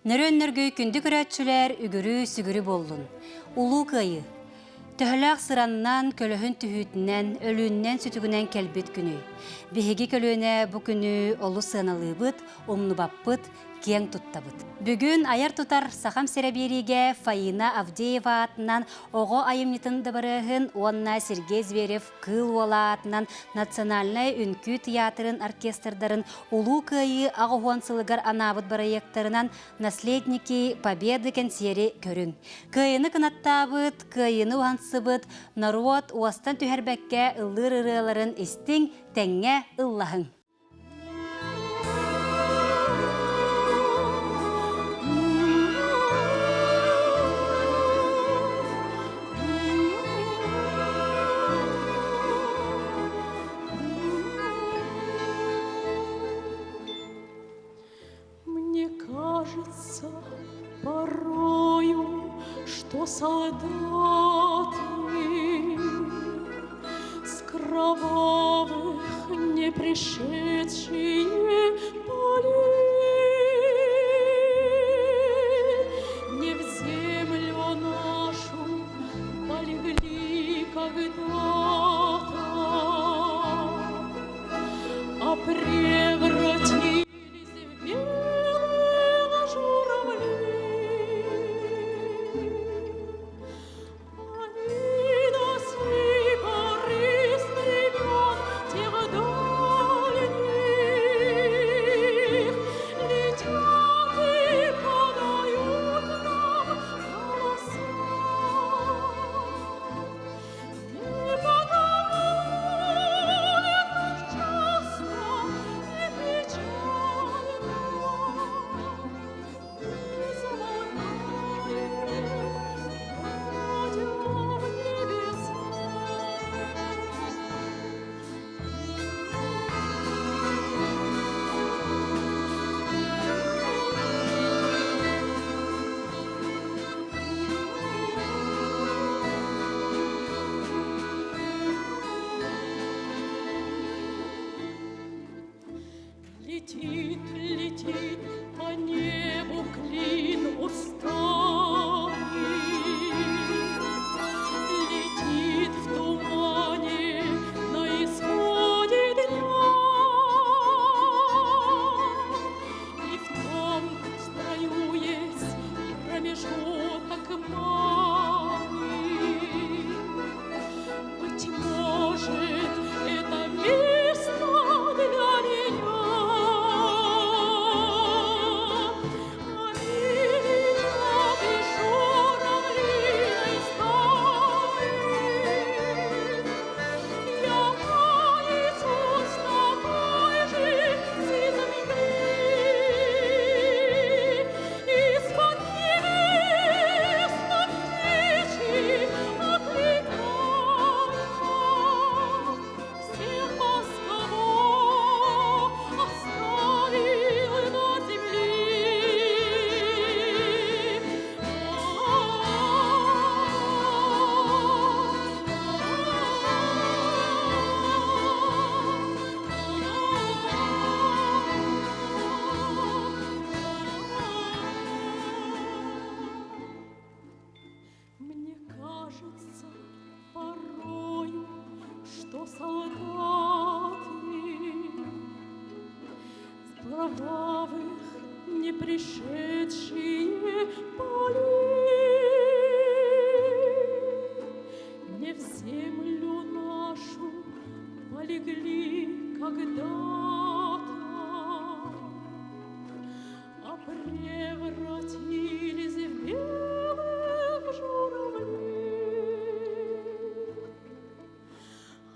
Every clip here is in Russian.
Nörönnörgöy kündü körötçüler ügürü sügürü bollun. Ulu kayı. Töhөлөөх sırannan, kölöhün tühütünden, ölünden sütügünen kelbit günü. Bihigi kölöne bu günü olu sığınalığıbıt, omnu bappıt, keng tuttabıt. Bugün ayar tutar Saham Sereberiге Фаина Авдеева атынан оғы айымнетін дыбырығын онна Сергей Зверев кыл ола атынан Национальный үнкі театрын оркестрдарын улу кайы ағуан сылыгар анабыт барайектарынан наследники Победы консери көрін. Кайыны кынаттабыт, кайыны уансыбыт, народ уастан түхербәкке ылыр-ырыларын істің тәңе ыллахың. Кажется порою, что солдаты с кровавых не пришедшие полей не в землю нашу полегли когда-то, а превратились в белых журавлей. Они до сей поры с времен тех дальних летят и подают нам голоса. Не потому ли так часто и печально мы замолкаем, глядя в небеса? Летит, летит по небу клин усталый, летит в тумане на исходе дня, и в том строю есть промежуток малый. Быть может, это место для меня. Они летят и журавлиной стаей. Я несу с такой же земли. Из-под небес на плечи окликают всех вас, кого оставил на земле. Мне кажется порою, что солдаты с кровавых не пришедшие полей не в землю нашу полегли когда-то, а превратились в белых журавлей.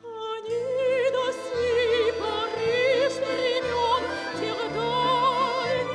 Они до сей поры с времен тех дальних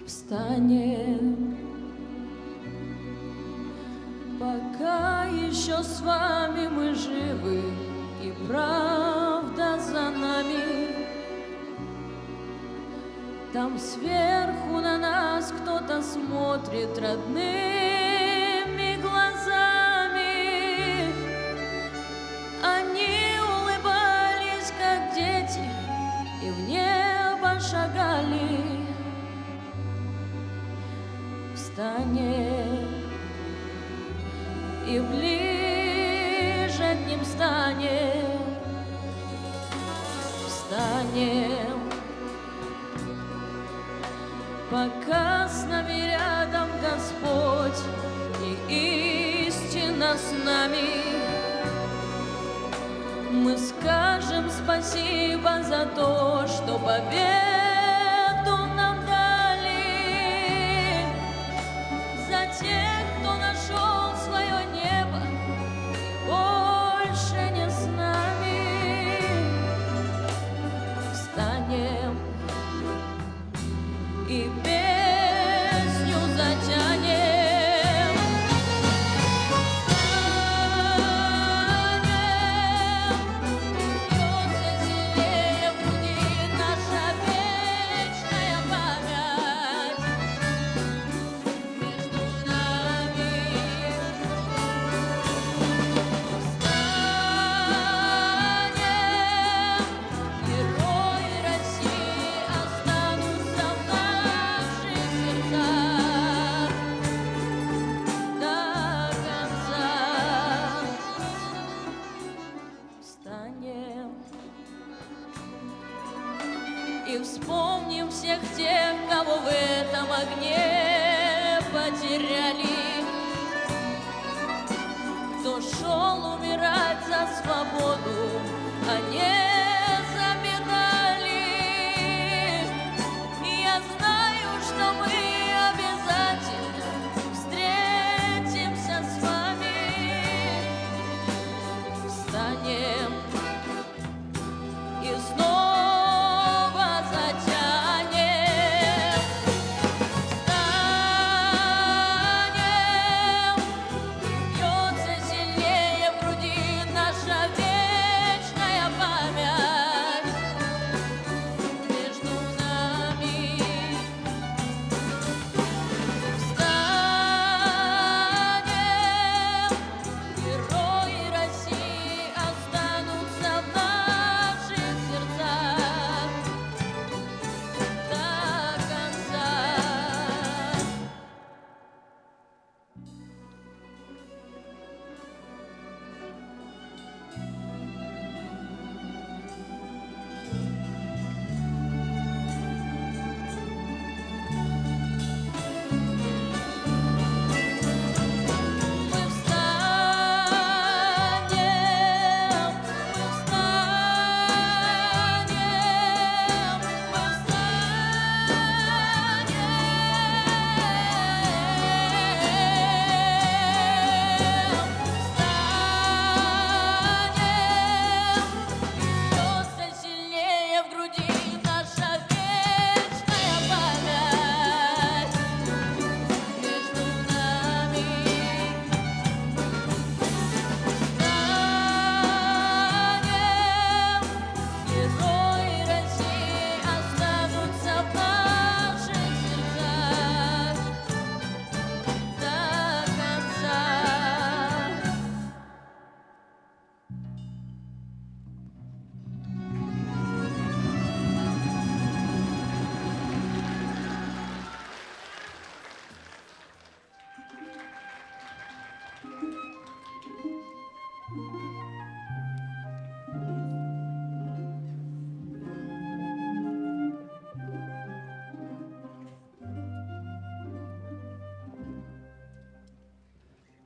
Встанем, пока еще с вами мы живы, и правда за нами. Там сверху на нас кто-то смотрит родными глазами. Они улыбались, как дети, и в небо шагали. Встанем и ближе к ним станем. Встанем, пока с нами рядом Господь и истина с нами. Мы скажем спасибо за то, что победу нам дали, за тех, кто нашел свое небо и больше не с нами. Встанем и песню затянем. Встанем, бьется сильнее в груди наша вечная память между нами. Встанем, герои России останутся в наших сердцах до конца. Встанем и вспомним всех тех, кого в этом огне потеряли, кто шел умирать за свободу, а не за медали. И я знаю, что мы обязательно встретимся с вами. Встанем и снова затянем. Встанем, бьется сильнее в груди наша вечная память между нами. Встанем, герои России останутся в наших сердцах до конца. Мы встанем, мы бьется сильнее в груди наша вечная память между нами. Встанем, герои России останутся в наших сердцах до конца.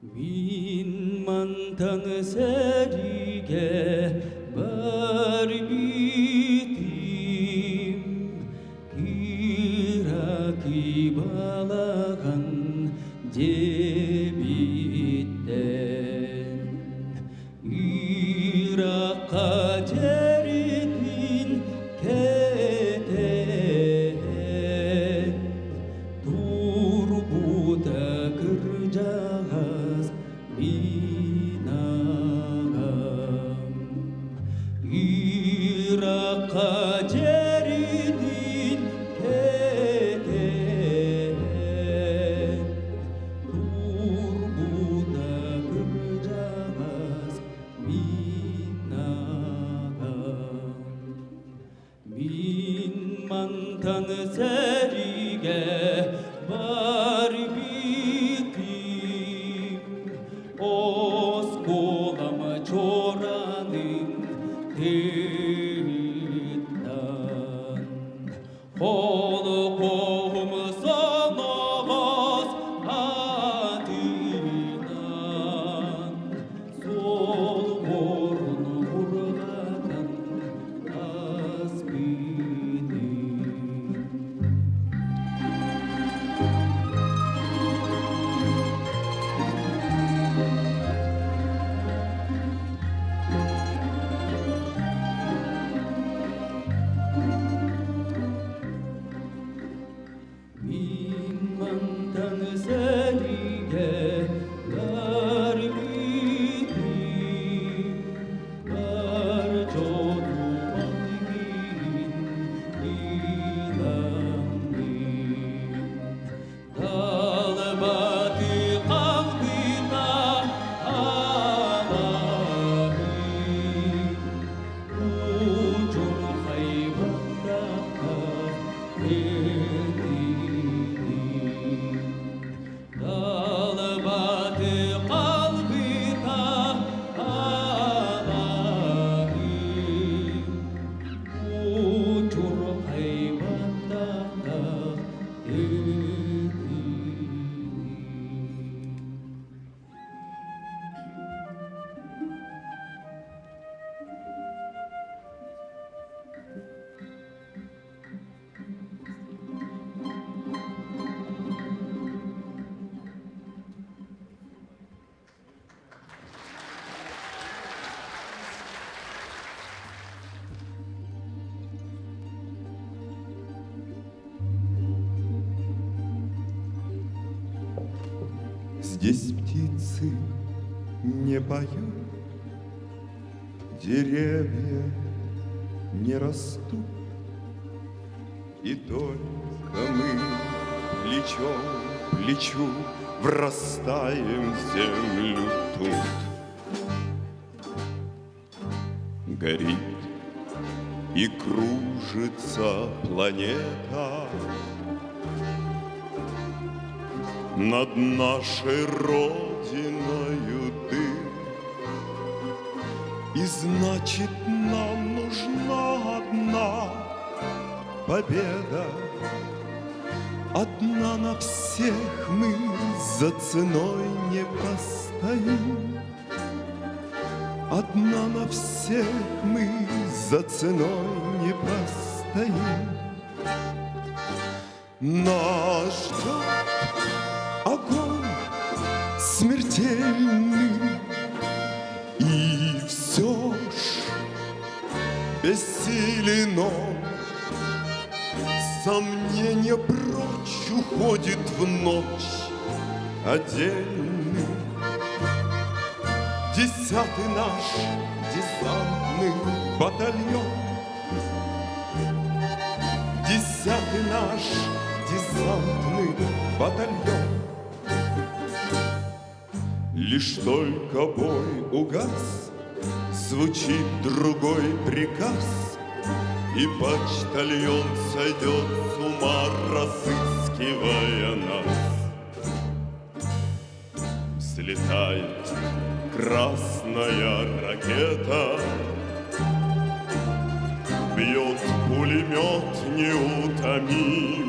Min mantan serige barbitim Iraki balagan debitten Irak'a ceridin keten 만탄 세리게 날 위히 날 저도 버티긴 이남님 달바디 깡디나 아마히 우주 하이반다카 달바디 qalbita alahi ucur haybata Здесь птицы не поют, деревья не растут, и только мы плечом к плечу врастаем в землю тут. Горит и кружится планета над нашей родиною дым. И значит, нам нужна одна победа. Одна на всех мы за ценой не постоим. Одна на всех мы за ценой не постоим. Нас ждет огонь смертельный, и все ж бессилен он. Сомнение прочь уходит в ночь отдельный. 10-й наш десантный батальон. 10-й наш десантный батальон. Лишь только бой угас, звучит другой приказ, и почтальон сойдет с ума, разыскивая нас. Взлетает красная ракета, бьет пулемет неутомим.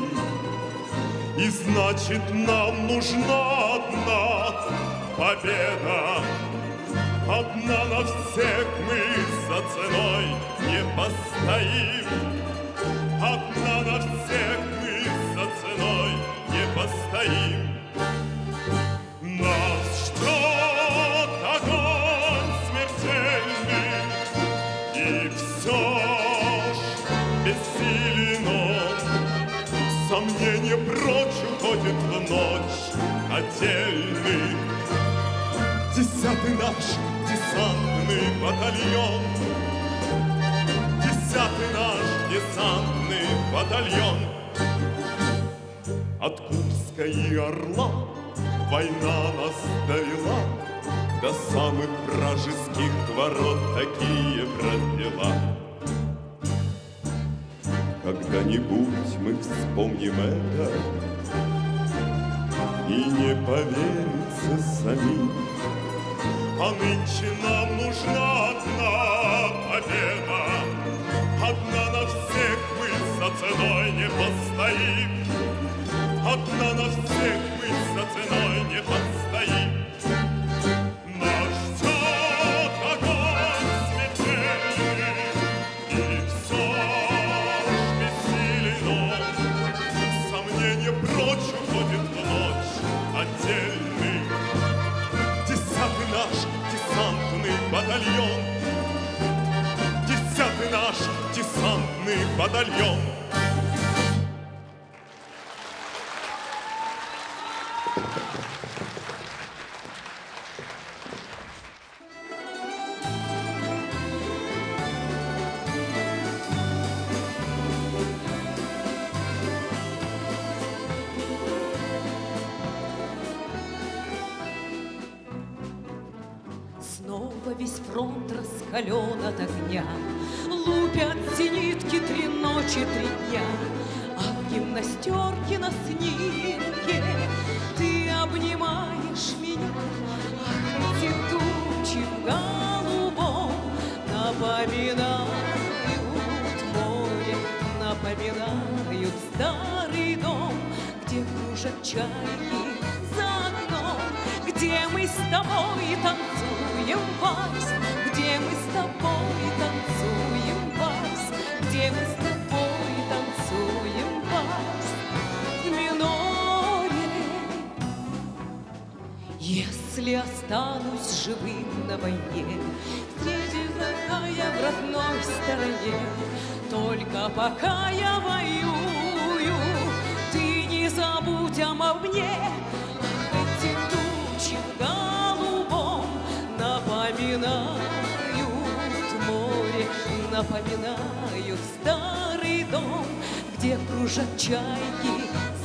И значит, нам нужна одна победа. Одна на всех мы за ценой не постоим. Одна на всех мы за ценой не постоим. Нас ждет огонь смертельный, и все ж бессилен он. Сомнение прочь уходит в ночь отдельный. 10-й наш десантный батальон. 10-й наш десантный батальон. От Курска и Орла война нас довела, до самых вражеских ворот такие провела. Когда-нибудь мы вспомним это, и не поверится самим. А нынче нам нужна одна победа. Одна на всех мы за ценой не постоим. Одна на всех мы за ценой не постоим. Нас ждет огонь смертельный, и все ж бессилен он. Сомнение прочь уходит в ночь отдельный. 10-й наш десантный батальон. 10-й наш десантный батальон. Снова весь фронт раскален от огня, лупят зенитки 3 ночи, 3 дня. А в гимнастерке на снимке ты обнимаешь меня. Ах, эти тучи в голубом напоминают море, напоминают старый дом, где кружат чайки за окном, где мы с тобой танцуем вальс, где мы с тобой танцуем вальс, где мы с тобой танцуем вальс в миноре. Если останусь живым на войне, среди я в родной стороне, только пока я воюю, ты не забудь обо мне. Ах, эти тучи в голубом напоминают море, напоминают старый дом, где кружат чайки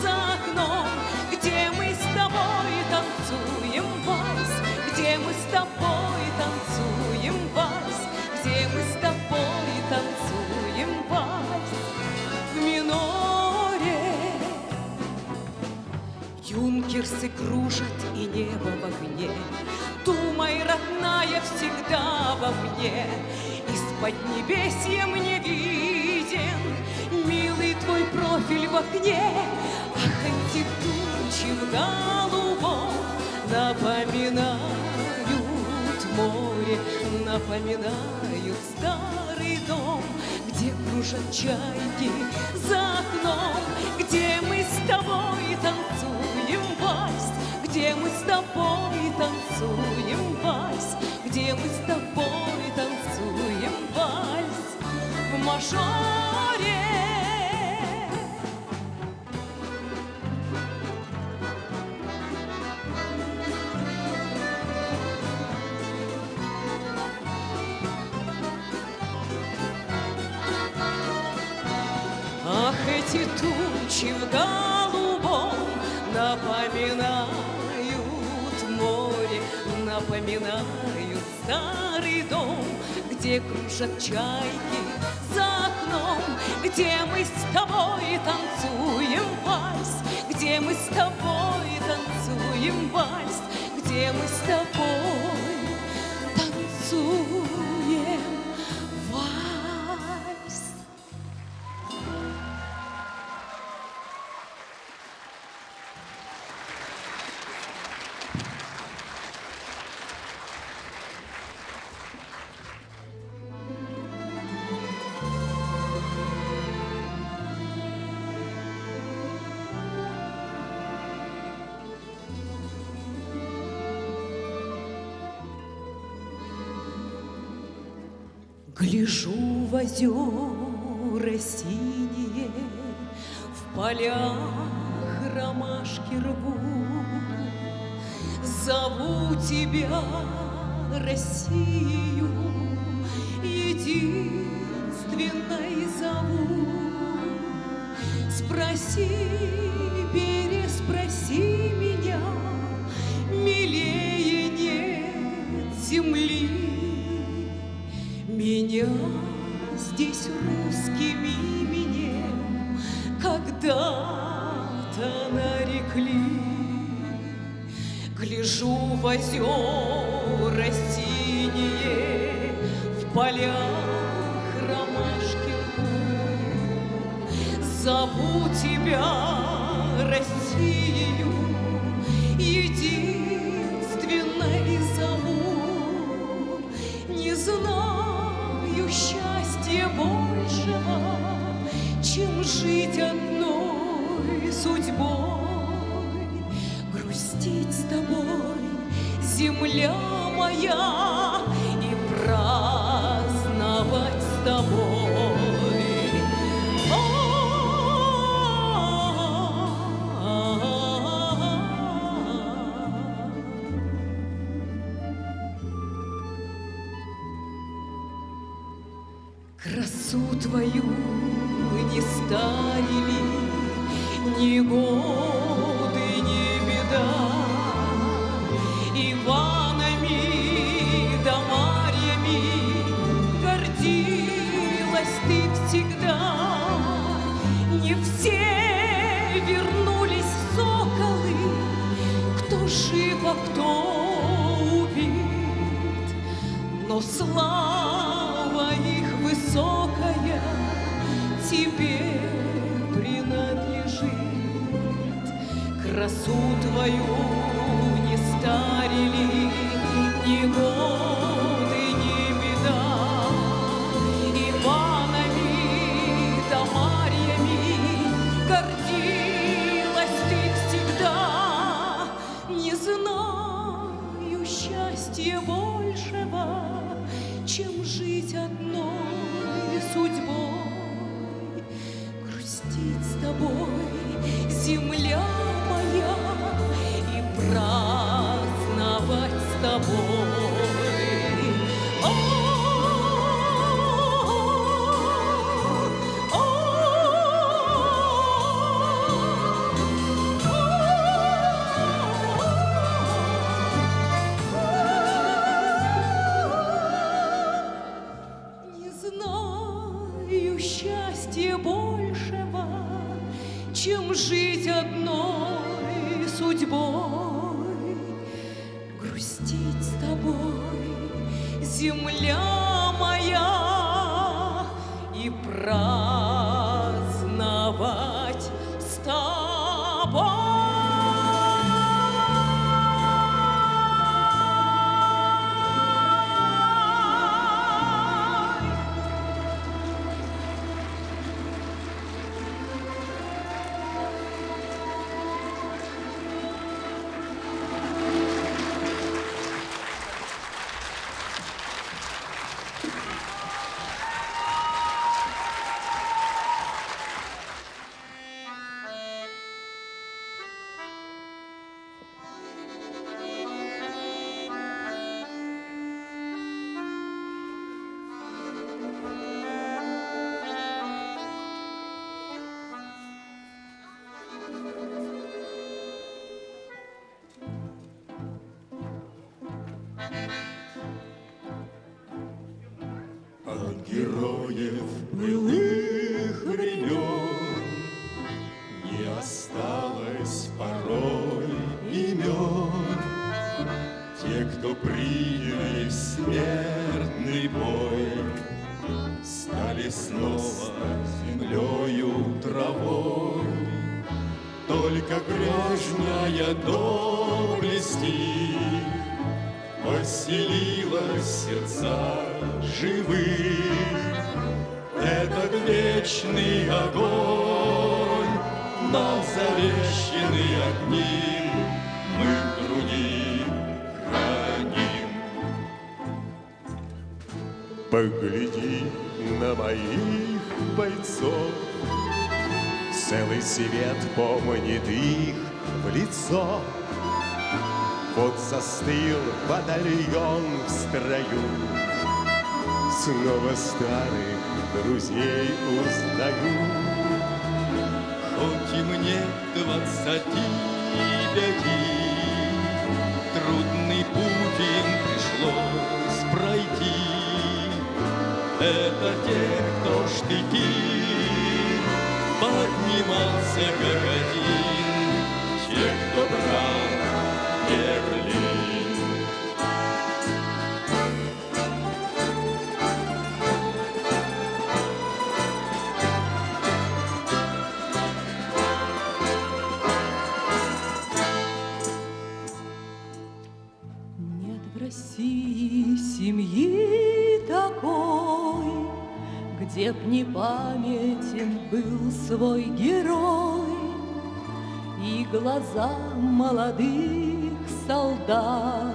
за окном, где мы с тобой танцуем вальс, где мы с тобой танцуем вальс, где мы с тобой танцуем вальс в миноре. Юнкерсы кружат и небо в огне, думай, родная, всегда во мне. Из-под небесья мне виден милый твой профиль в окне. Ах, эти тучи в голубом напоминают море, напоминают старый дом, где кружат чайки за окном, где мы с тобой танцуем вальс, где мы с тобой танцуем вальс, где мы с тобой танцуем вальс в мажоре. Ах, эти тучи в голубом напоминают море, напоминают старый дом, где кружат чайки за окном, где мы с тобой танцуем вальс, где мы с тобой танцуем вальс, где мы с тобой танцуем вальс. Гляжу в озера синие, в полях ромашки рву. Зову тебя, Россию, единственной зову. Спроси, переспроси меня, милее нет земли. Меня здесь русским именем когда-то нарекли. Гляжу в озера синие, в полях ромашки рву. Зову тебя, Россию, единственной зову. Не знаю счастья большего, чем жить одной судьбой. Грустить с тобой, земля моя, и праздновать с тобой. красу твою не старили ни годы, ни беда. Иванами да Марьями гордилась ты всегда. Не все вернулись соколы, кто жив, а кто убит, но слава их высокая тебе принадлежит. Красу твою не старили ни годы, ни беда. Иванами да Марьями гордилась ты всегда. Не знаю счастья большего, чем жить одной судьбой. Грустить с тобой, земля моя, и праздновать с тобой. Не знаю счастья большего, чем жить одной судьбой. Грустить с тобой, земля моя, и праздновать с тобой. От героев былых времен не осталось порой имен. Те, кто приняли смертный бой, стали снова землею, травой. Только прежняя доблесть их поселилась в сердца живых. Этот вечный огонь, нам завещанный одним, мы в груди храним. Погляди на моих бойцов, целый свет помнит их в лицо. Вот застыл батальон в строю, снова старых друзей узнаю. Хоть и мне 25, трудный путь им пришлось пройти. Это те, кто штыки поднимался как один, те, кто брал Берлин. Нет в России семьи такой, где б не памятен был свой герой, и глаза молодых солдат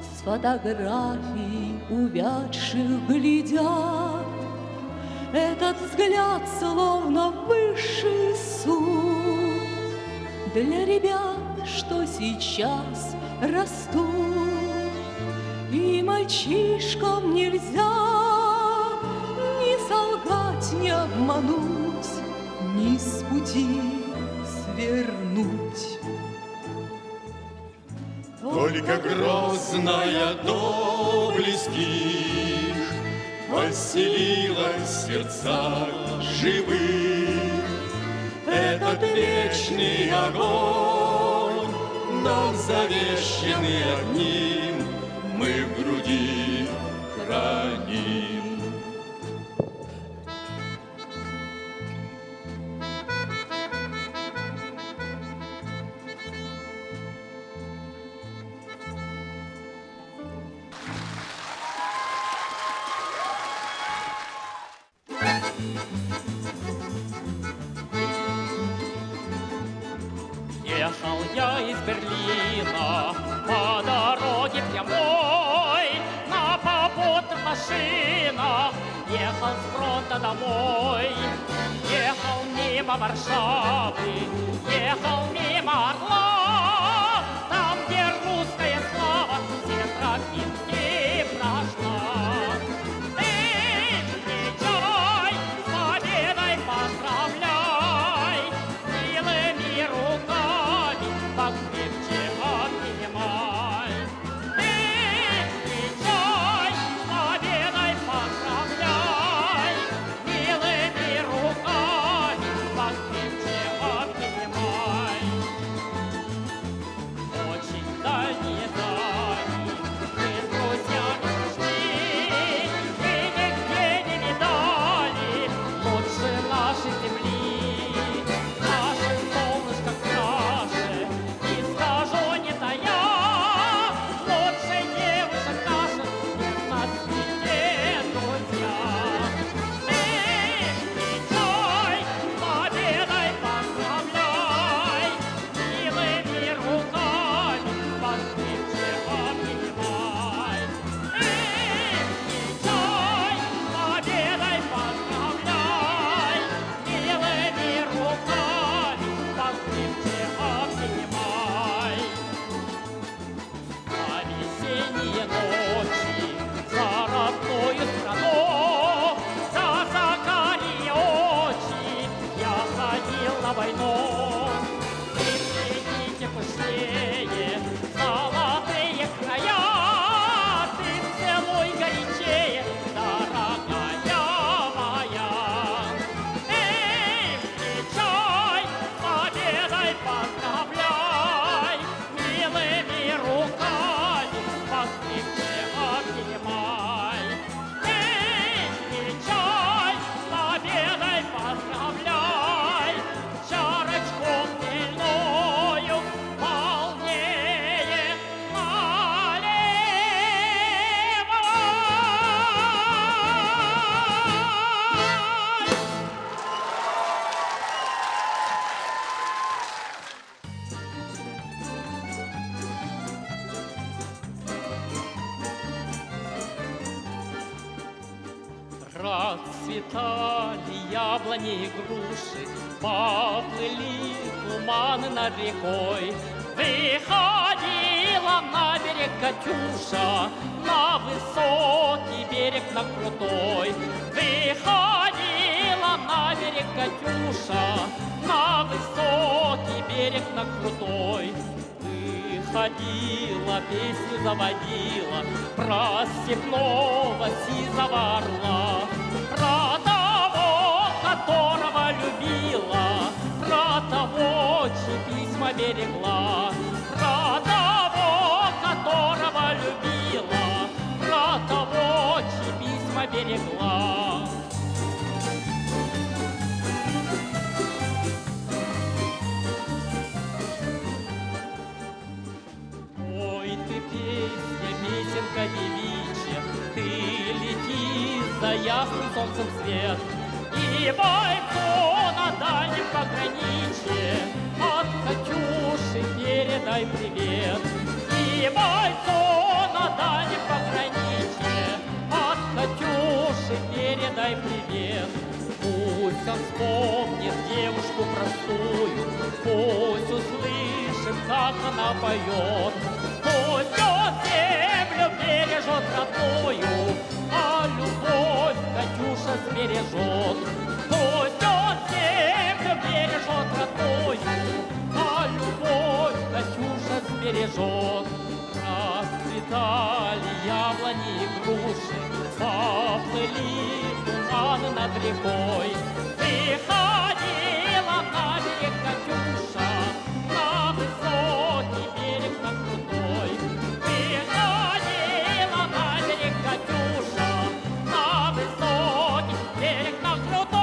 с фотографий увядших глядят. Этот взгляд словно высший суд для ребят, что сейчас растут. И мальчишкам нельзя, ни солдатам, не обмануть, ни с пути свернуть. Только грозная до близких поселилась в сердцах живых. Этот вечный огонь, нам завещанный одним, мы в груди храним. Ехал я из Берлина по дороге прямой, на попутных машинах ехал с фронта домой. Ехал мимо Варшавы, ехал мимо Орла, там, где русская слава все тропинки прошла. Эй, встречай, с победой поздравляй, милыми руками покрепче обнимай. Эй, встречай, с победой поздравляй, милыми руками покрепче обнимай. Очень дальние дали мы с друзьями шли, и нигде не видали лучше нашей земли. Наше солнышко краше, и скажу не тая, лучше девушек наших нет на свете, друзья. Эй, встречай, с победой поздравляй, милыми руками покрепче обнимай. Эй, встречай, с победой поздравляй, милыми руками покрепче обнимай. А весенние ночи за родную страну, за закарие очи я ходил на войну. И сидите пышнее золотые края, ты целуй горячее, дорогая моя. Эй, встречай, с победой поздравляй, милыми руками покрепче обнимай. Эй, встречай, с победой поздравляй, чарочку хмельною полнее наливай. Расцветали яблони и груши, поплыли туманы над рекой. Выходила на берег Катюша, на высокий берег, на крутой. Выходила на берег Катюша, на высокий берег, на крутой. Выходила, песню заводила про степного сизого орла, про того, которого любила, про того, чьи письма берегла, про того, которого любила, про того, чьи письма берегла. Ой, ты песня, песенка девичья, ты лети за ясным солнцем свет, и бойцу на дальнем пограничье от Катюши передай привет. И бойцу на дальнем пограничье от Катюши передай привет. Пусть он вспомнит девушку простую, пусть услышит, как она поет. Пусть он землю бережет родную, а любовь Катюша сбережет. Пусть он землю бережет родную, а любовь Катюша сбережет. Расцветали яблони и груши, поплыли туманы над рекой. Ты ходила на берег, Катюша, на высокий берег, на крутой. Ты ходила на берег, Катюша, на высокий берег, на крутой.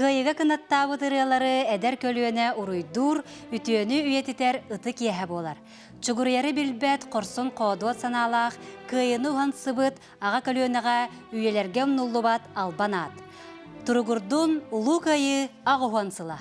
Кыйыга кынаттабы тырыалары эдер көлүөнө уруйдур, үтүөнү үйетитер ыты киэһэ болар. Чугурыяры билбет корсон коодуот санаалаах, кыйыны ухан сыбыт ага көлүөнага үйелерге нуллубат албанаат. Туругурдун улуу кайы ага ухан сыла.